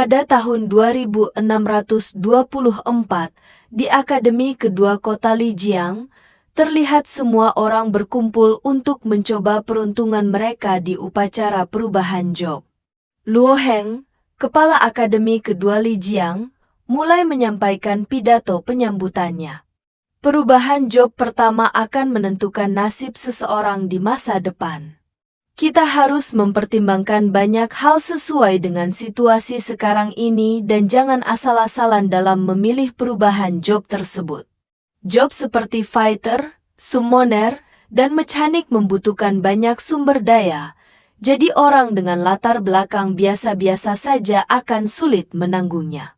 Pada tahun 2624, di Akademi Kedua Kota Lijiang, terlihat semua orang berkumpul untuk mencoba peruntungan mereka di upacara perubahan job. Luo Heng, Kepala Akademi Kedua Lijiang, mulai menyampaikan pidato penyambutannya. Perubahan job pertama akan menentukan nasib seseorang di masa depan. Kita harus mempertimbangkan banyak hal sesuai dengan situasi sekarang ini dan jangan asal-asalan dalam memilih perubahan job tersebut. Job seperti fighter, summoner, dan mekanik membutuhkan banyak sumber daya, jadi orang dengan latar belakang biasa-biasa saja akan sulit menanggungnya.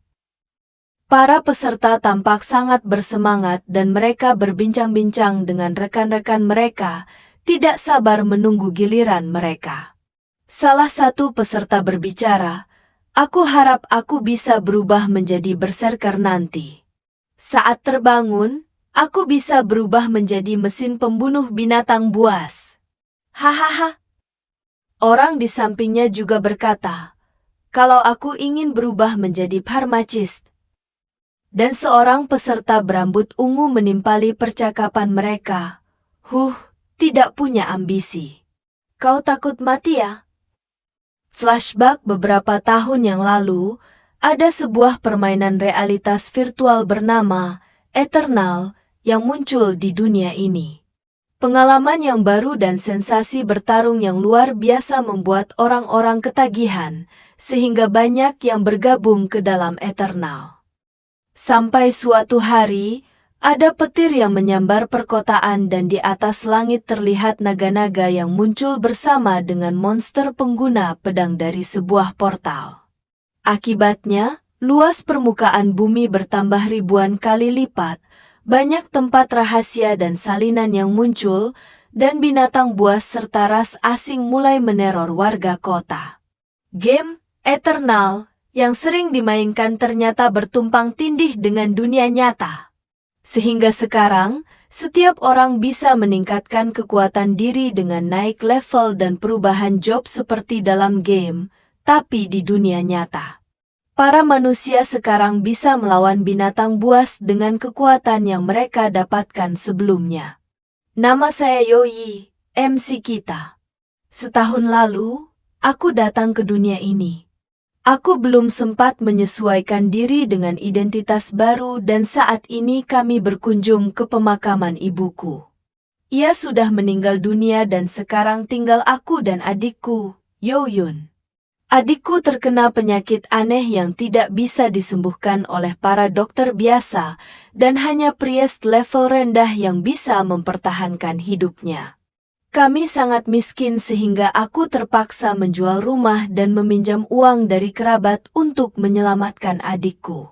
Para peserta tampak sangat bersemangat dan mereka berbincang-bincang dengan rekan-rekan mereka, tidak sabar menunggu giliran mereka. Salah satu peserta berbicara, "Aku harap aku bisa berubah menjadi berserker nanti. Saat terbangun, aku bisa berubah menjadi mesin pembunuh binatang buas." Hahaha. Orang di sampingnya juga berkata, "Kalau aku ingin berubah menjadi pharmacist." Dan seorang peserta berambut ungu menimpali percakapan mereka. Tidak punya ambisi. Kau takut mati ya? Flashback beberapa tahun yang lalu, ada sebuah permainan realitas virtual bernama Eternal yang muncul di dunia ini. Pengalaman yang baru dan sensasi bertarung yang luar biasa membuat orang-orang ketagihan, sehingga banyak yang bergabung ke dalam Eternal. Sampai suatu hari, ada petir yang menyambar perkotaan dan di atas langit terlihat naga-naga yang muncul bersama dengan monster pengguna pedang dari sebuah portal. Akibatnya, luas permukaan bumi bertambah ribuan kali lipat, banyak tempat rahasia dan salinan yang muncul, dan binatang buas serta ras asing mulai meneror warga kota. Game Eternal yang sering dimainkan ternyata bertumpang tindih dengan dunia nyata. Sehingga sekarang, setiap orang bisa meningkatkan kekuatan diri dengan naik level dan perubahan job seperti dalam game, tapi di dunia nyata. Para manusia sekarang bisa melawan binatang buas dengan kekuatan yang mereka dapatkan sebelumnya. Nama saya Yoyi, MC kita. Setahun lalu, aku datang ke dunia ini. Aku belum sempat menyesuaikan diri dengan identitas baru dan saat ini kami berkunjung ke pemakaman ibuku. Ia sudah meninggal dunia dan sekarang tinggal aku dan adikku, Yoyun. Adikku terkena penyakit aneh yang tidak bisa disembuhkan oleh para dokter biasa dan hanya priest level rendah yang bisa mempertahankan hidupnya. Kami sangat miskin sehingga aku terpaksa menjual rumah dan meminjam uang dari kerabat untuk menyelamatkan adikku.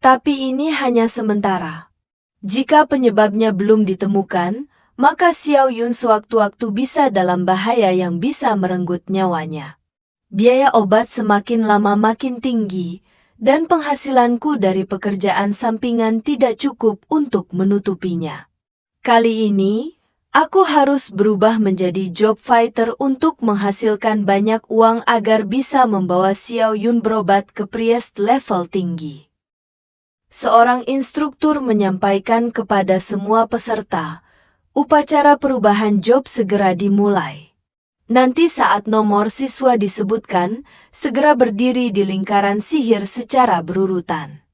Tapi ini hanya sementara. Jika penyebabnya belum ditemukan, maka Xiao Yun sewaktu-waktu bisa dalam bahaya yang bisa merenggut nyawanya. Biaya obat semakin lama makin tinggi, dan penghasilanku dari pekerjaan sampingan tidak cukup untuk menutupinya. Kali ini, aku harus berubah menjadi job fighter untuk menghasilkan banyak uang agar bisa membawa Xiao Yun berobat ke priest level tinggi. Seorang instruktur menyampaikan kepada semua peserta, upacara perubahan job segera dimulai. Nanti saat nomor siswa disebutkan, segera berdiri di lingkaran sihir secara berurutan.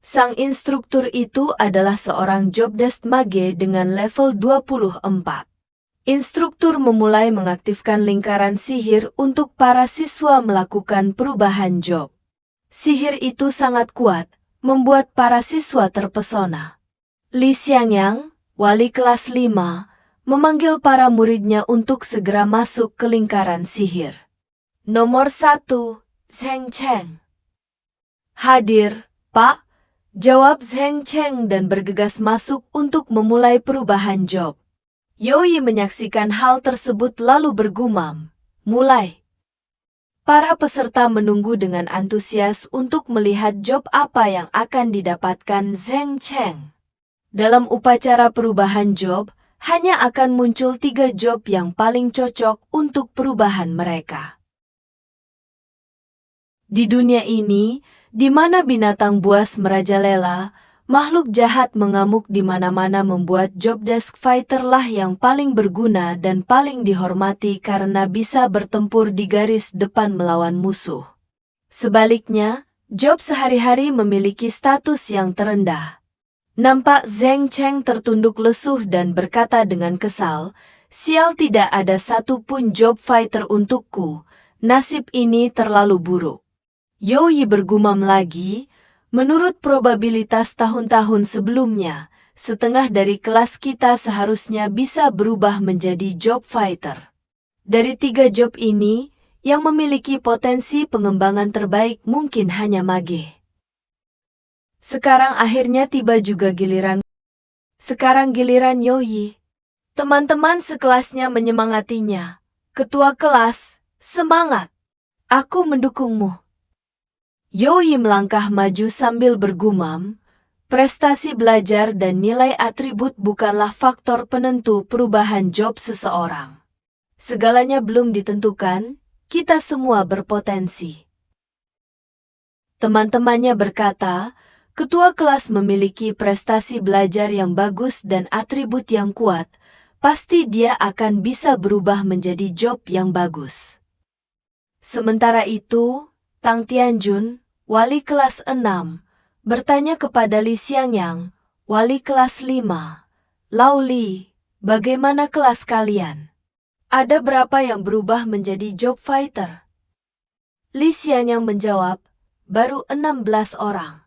Sang instruktur itu adalah seorang jobdesk mage dengan level 24. Instruktur memulai mengaktifkan lingkaran sihir untuk para siswa melakukan perubahan job. Sihir itu sangat kuat, membuat para siswa terpesona. Li Xiangyang, wali kelas 5, memanggil para muridnya untuk segera masuk ke lingkaran sihir. Nomor 1, Zheng Cheng. Hadir, Pak. Jawab Zheng Cheng dan bergegas masuk untuk memulai perubahan job. Yoyi menyaksikan hal tersebut lalu bergumam, "Mulai." Para peserta menunggu dengan antusias untuk melihat job apa yang akan didapatkan Zheng Cheng. Dalam upacara perubahan job, hanya akan muncul 3 job yang paling cocok untuk perubahan mereka. Di dunia ini, di mana binatang buas merajalela, makhluk jahat mengamuk di mana-mana, membuat job desk fighter lah yang paling berguna dan paling dihormati karena bisa bertempur di garis depan melawan musuh. Sebaliknya, job sehari-hari memiliki status yang terendah. Nampak Zheng Cheng tertunduk lesuh dan berkata dengan kesal, "Sial, tidak ada satu pun job fighter untukku. Nasib ini terlalu buruk." Yo Yi bergumam lagi, "Menurut probabilitas tahun-tahun sebelumnya, setengah dari kelas kita seharusnya bisa berubah menjadi job fighter. Dari 3 job ini, yang memiliki potensi pengembangan terbaik mungkin hanya Mage. Sekarang akhirnya tiba juga giliran. Sekarang giliran Yo Yi." Teman-teman sekelasnya menyemangatinya. "Ketua kelas, semangat! Aku mendukungmu." Yo Yi melangkah maju sambil bergumam, "Prestasi belajar dan nilai atribut bukanlah faktor penentu perubahan job seseorang. Segalanya belum ditentukan, kita semua berpotensi." Teman-temannya berkata, "Ketua kelas memiliki prestasi belajar yang bagus dan atribut yang kuat, pasti dia akan bisa berubah menjadi job yang bagus." Sementara itu, Tang Tianjun, wali kelas 6, bertanya kepada Li Xiangyang, wali kelas 5, "Lao Li, bagaimana kelas kalian? Ada berapa yang berubah menjadi job fighter?" Li Xiangyang menjawab, "Baru 16 orang."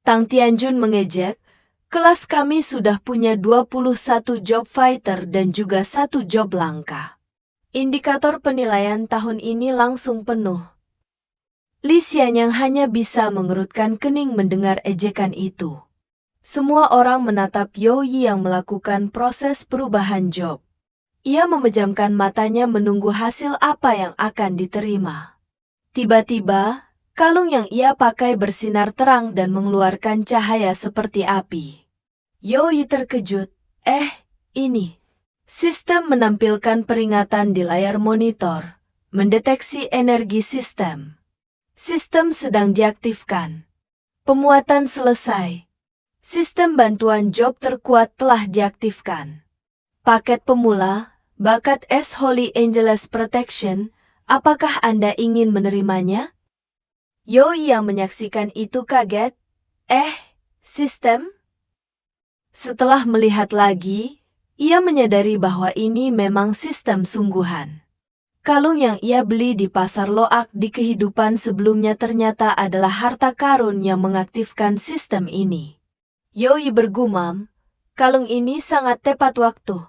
Tang Tianjun mengejek, "Kelas kami sudah punya 21 job fighter dan juga 1 job langka. Indikator penilaian tahun ini langsung penuh." Li Xiangyang hanya bisa mengerutkan kening mendengar ejekan itu. Semua orang menatap Yo Yi yang melakukan proses perubahan job. Ia memejamkan matanya menunggu hasil apa yang akan diterima. Tiba-tiba, kalung yang ia pakai bersinar terang dan mengeluarkan cahaya seperti api. Yo Yi terkejut. Ini." Sistem menampilkan peringatan di layar monitor. Mendeteksi energi sistem. Sistem sedang diaktifkan. Pemuatan selesai. Sistem bantuan job terkuat telah diaktifkan. Paket pemula, bakat S Holy Angeles Protection, apakah Anda ingin menerimanya? Yo Yi yang menyaksikan itu kaget. Sistem? Setelah melihat lagi, ia menyadari bahwa ini memang sistem sungguhan. Kalung yang ia beli di pasar loak di kehidupan sebelumnya ternyata adalah harta karun yang mengaktifkan sistem ini. Yo Yi bergumam, "Kalung ini sangat tepat waktu."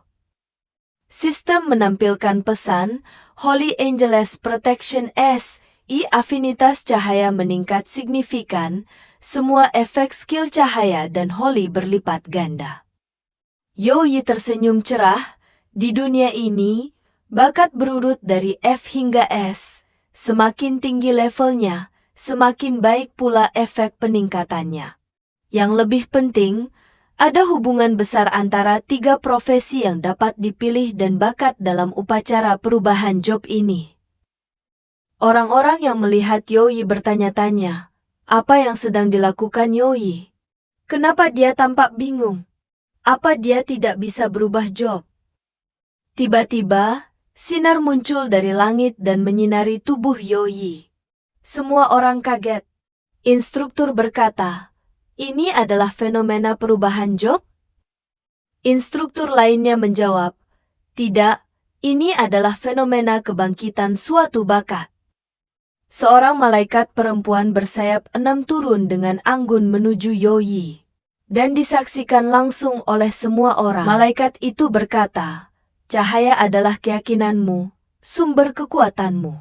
Sistem menampilkan pesan, Holy Angeles Protection S, afinitas cahaya meningkat signifikan, semua efek skill cahaya dan Holy berlipat ganda. Yo Yi tersenyum cerah, di dunia ini, bakat berurut dari F hingga S, semakin tinggi levelnya, semakin baik pula efek peningkatannya. Yang lebih penting, ada hubungan besar antara 3 profesi yang dapat dipilih dan bakat dalam upacara perubahan job ini. Orang-orang yang melihat Yo Yi bertanya-tanya, apa yang sedang dilakukan Yo Yi? Kenapa dia tampak bingung? Apa dia tidak bisa berubah job? Tiba-tiba, sinar muncul dari langit dan menyinari tubuh Yo Yi. Semua orang kaget. Instruktur berkata, "Ini adalah fenomena perubahan job?" Instruktur lainnya menjawab, "Tidak, ini adalah fenomena kebangkitan suatu bakat." Seorang malaikat perempuan bersayap 6 turun dengan anggun menuju Yo Yi. Dan disaksikan langsung oleh semua orang. Malaikat itu berkata, "Cahaya adalah keyakinanmu, sumber kekuatanmu.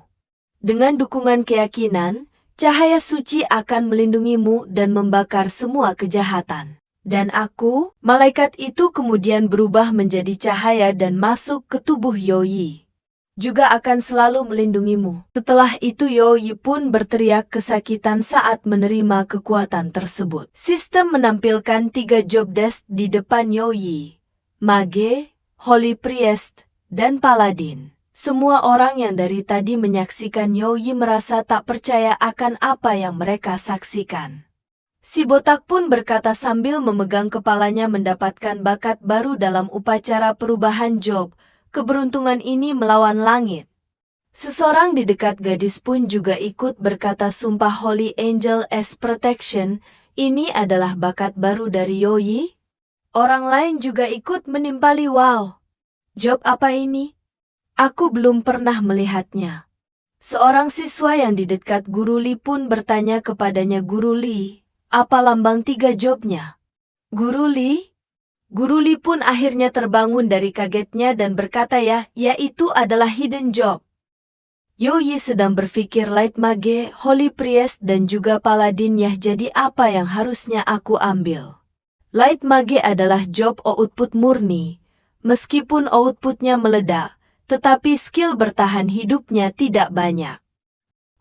Dengan dukungan keyakinan, cahaya suci akan melindungimu dan membakar semua kejahatan." Dan aku, malaikat itu kemudian berubah menjadi cahaya dan masuk ke tubuh Yo Yi. Juga akan selalu melindungimu. Setelah itu Yo Yi pun berteriak kesakitan saat menerima kekuatan tersebut. Sistem menampilkan 3 job desk di depan Yo Yi. Mage, Holy Priest, dan Paladin. Semua orang yang dari tadi menyaksikan Youyi merasa tak percaya akan apa yang mereka saksikan. Si botak pun berkata sambil memegang kepalanya mendapatkan bakat baru dalam upacara perubahan job, keberuntungan ini melawan langit. Seseorang di dekat gadis pun juga ikut berkata sumpah Holy Angel as Protection, ini adalah bakat baru dari Youyi? Orang lain juga ikut menimpali wow. Job apa ini? Aku belum pernah melihatnya. Seorang siswa yang di dekat Guru Li pun bertanya kepadanya, Guru Li, apa lambang 3 jobnya? Guru Li? Guru Li pun akhirnya terbangun dari kagetnya dan berkata yaitu adalah hidden job. Youyi sedang berpikir Light Mage, Holy Priest dan juga Paladin jadi apa yang harusnya aku ambil? Light Mage adalah job output murni. Meskipun outputnya meledak, tetapi skill bertahan hidupnya tidak banyak.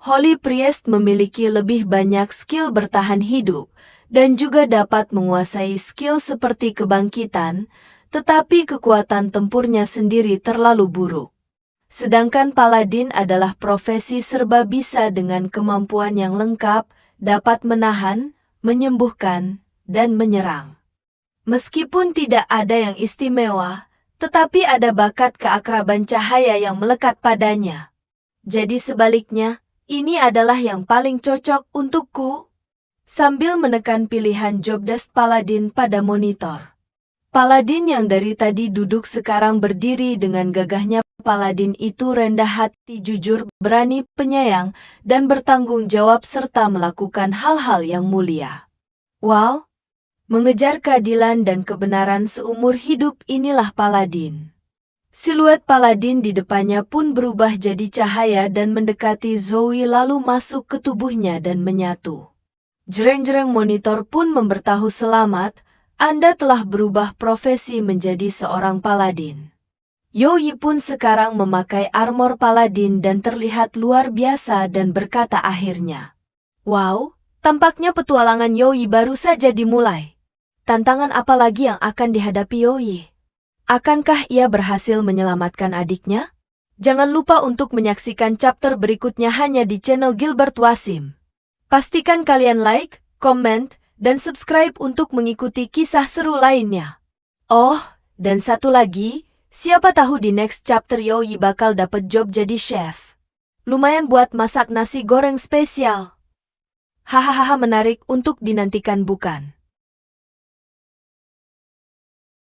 Holy Priest memiliki lebih banyak skill bertahan hidup, dan juga dapat menguasai skill seperti kebangkitan, tetapi kekuatan tempurnya sendiri terlalu buruk. Sedangkan Paladin adalah profesi serba bisa dengan kemampuan yang lengkap, dapat menahan, menyembuhkan, dan menyerang. Meskipun tidak ada yang istimewa, tetapi ada bakat keakraban cahaya yang melekat padanya. Jadi sebaliknya, ini adalah yang paling cocok untukku. Sambil menekan pilihan Jobdesk Paladin pada monitor. Paladin yang dari tadi duduk sekarang berdiri dengan gagahnya. Paladin itu rendah hati, jujur, berani, penyayang, dan bertanggung jawab serta melakukan hal-hal yang mulia. Wow! Mengejar keadilan dan kebenaran seumur hidup, inilah Paladin. Siluet Paladin di depannya pun berubah jadi cahaya dan mendekati Zoe lalu masuk ke tubuhnya dan menyatu. Jreng-jreng monitor pun memberitahu selamat, Anda telah berubah profesi menjadi seorang Paladin. Youyi pun sekarang memakai armor Paladin dan terlihat luar biasa dan berkata akhirnya. Wow, tampaknya petualangan Youyi baru saja dimulai. Tantangan apa lagi yang akan dihadapi Youyi? Akankah ia berhasil menyelamatkan adiknya? Jangan lupa untuk menyaksikan chapter berikutnya hanya di channel Gilbert Wasim. Pastikan kalian like, komen, dan subscribe untuk mengikuti kisah seru lainnya. Oh, dan satu lagi, siapa tahu di next chapter Youyi bakal dapet job jadi chef. Lumayan buat masak nasi goreng spesial. Hahaha, menarik untuk dinantikan bukan?